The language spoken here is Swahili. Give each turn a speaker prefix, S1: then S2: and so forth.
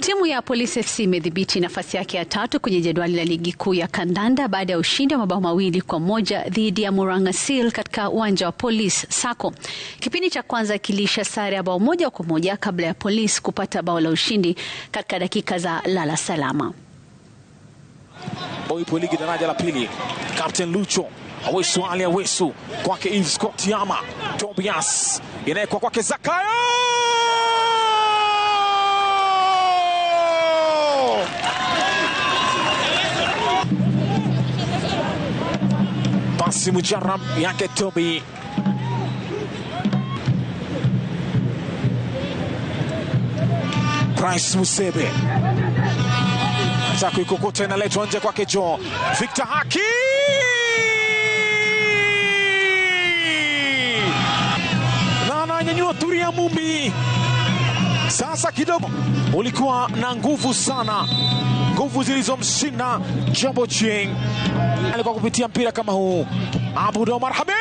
S1: Timu ya Police FC imedhibiti nafasi yake ya 3 kwenye jedwali la ligi kuu ya kandanda baada ya ushindi wa mabao 2-1 dhidi ya Murang'a Seal katika uwanja wa Police Sacco. Kipindi cha kwanza kilisha sare ya bao 1-1 kabla ya Police kupata bao la ushindi katika dakika za lala salama.
S2: Ipo ligi daraja la pili. Captain Lucho Awesu Ali Awesu kwake Yves Scott Yama Tobias inawekwa kwake Zakayo. Pasi mujarab yake Tobi. Price Musebe Zaku ikokote inaletwa nje kwake Joe Victor Haki. Na ananyanyua Turia Mumbi. Sasa kidogo ulikuwa na nguvu sana, nguvu zilizomshinda Jobo Ching. Alikuwa kupitia mpira kama huu Abud Omar Habib.